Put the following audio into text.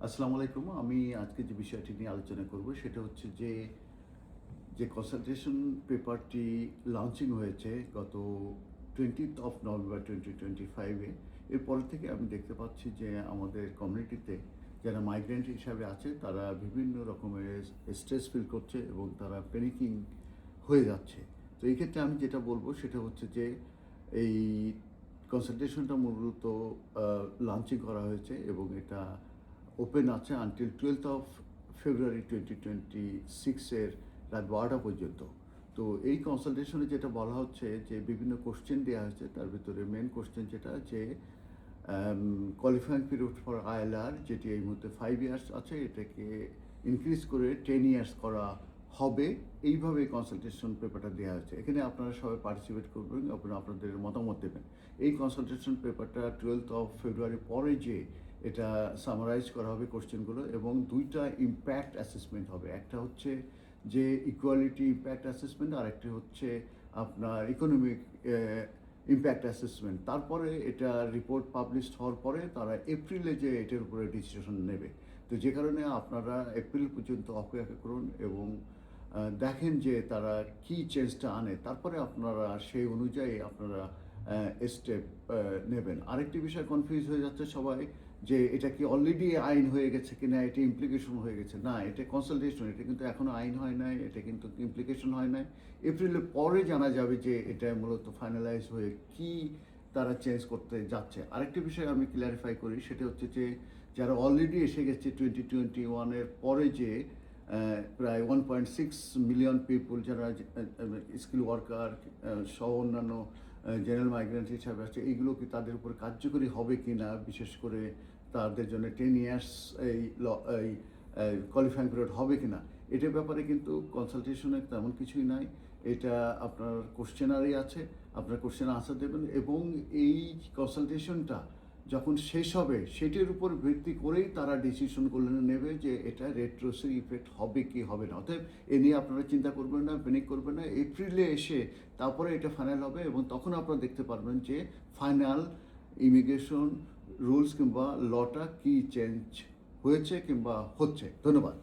আসসালামু আলাইকুম। আমি আজকে যে বিষয়টি নিয়ে আলোচনা করব সেটা হচ্ছে যে কনসালটেশন পেপারটি লঞ্চিং হয়েছে গত 20th অফ নভেম্বর 2025 এরপর থেকে আমি দেখতে পাচ্ছি যে আমাদের কমিউনিটিতে যারা মাইগ্রেন্ট হিসাবে আছে তারা বিভিন্ন রকমের স্ট্রেস ফিল করছে এবং তারা প্যানিকিং হয়ে যাচ্ছে। তো এই ক্ষেত্রে আমি যেটা বলবো সেটা হচ্ছে যে এই কনসালটেশনটা মূলত লঞ্চিং করা হয়েছে এবং এটা ওপেন আছে আনটিল 12th অফ ফেব্রুয়ারি 2026 রাত 12টা পর্যন্ত। তো এই কনসালটেশনে যেটা বলা হচ্ছে যে বিভিন্ন কোশ্চেন দেওয়া হয়েছে, তার ভিতরে মেন কোশ্চেন যেটা যে কোয়ালিফাইং পিরিয়ড ফর আইএলআর, যেটি এই মুহূর্তে 5 ইয়ার্স আছে, এটাকে ইনক্রিজ করে 10 ইয়ার্স করা হবে। এইভাবে কনসালটেশন পেপারটা দেওয়া হয়েছে। এখানে আপনারা সবাই পার্টিসিপেট করবেন, আপনারা আপনাদের মতামত দেবেন। এই কনসালটেশন পেপারটা 12th অফ ফেব্রুয়ারি পরে যে এটা সামারাইজ করা হবে কোশ্চেনগুলো, এবং দুইটা ইম্প্যাক্ট অ্যাসেসমেন্ট হবে। একটা হচ্ছে যে ইকুয়ালিটি ইম্প্যাক্ট অ্যাসেসমেন্ট, আর একটি হচ্ছে আপনার ইকোনমিক ইম্প্যাক্ট অ্যাসেসমেন্ট। তারপরে এটা রিপোর্ট পাবলিশড হওয়ার পরে তারা এপ্রিলে যে এটার উপরে ডিসিশন নেবে। তো যে কারণে আপনারা এপ্রিল পর্যন্ত অপেক্ষা করুন এবং দেখেন যে তারা কি চেঞ্জটা আনে, তারপরে আপনারা সেই অনুযায়ী আপনারা স্টেপ নেবেন। আরেকটি বিষয় কনফিউজ হয়ে যাচ্ছে সবাই যে এটা কি অলরেডি আইন হয়ে গেছে কিনা, এটা ইমপ্লিকেশন হয়ে গেছে। না, এটা কনসালটেশন, এটা কিন্তু এখনও আইন হয় নাই, এটা কিন্তু ইমপ্লিকেশন হয় নাই। এপ্রিলের পরে জানা যাবে যে এটা মূলত ফাইনালাইজ হয়ে কি তারা চেঞ্জ করতে যাচ্ছে। আরেকটি বিষয় আমি ক্লিয়ারিফাই করি, সেটা হচ্ছে যে যারা অলরেডি এসে গেছে 2021-এর পরে, যে প্রায় 1.6 মিলিয়ন পিপুল যারা স্কিল ওয়ার্কার সহ অন্যান্য জেনারেল মাইগ্রেন্ট হিসাবে আছে, এইগুলো কি তাদের উপর কার্যকরী হবে কি না, বিশেষ করে তাদের জন্য 10 ইয়ার্স এই কোয়ালিফাইং পিরিয়ড হবে কি না, এটার ব্যাপারে কিন্তু কনসালটেশনে তেমন কিছুই নাই। এটা আপনার কোশ্চেনারি আছে, আপনার কোশ্চেন আনসার দেবেন, এবং এই কনসালটেশনটা যখন শেষ হবে সেটির উপর ভিত্তি করেই তারা ডিসিশনগুলো নেবে যে এটা রেট্রোসিভ ইফেক্ট হবে কি হবে না। অতএব এ নিয়ে আপনারা চিন্তা করবেন না, প্যানিক করবেন না। এপ্রিলে এসে তারপরে এটা ফাইনাল হবে এবং তখন আপনারা দেখতে পারবেন যে ফাইনাল ইমিগ্রেশন রুলস কিংবা লটা কি চেঞ্জ হয়েছে কিংবা হচ্ছে। ধন্যবাদ।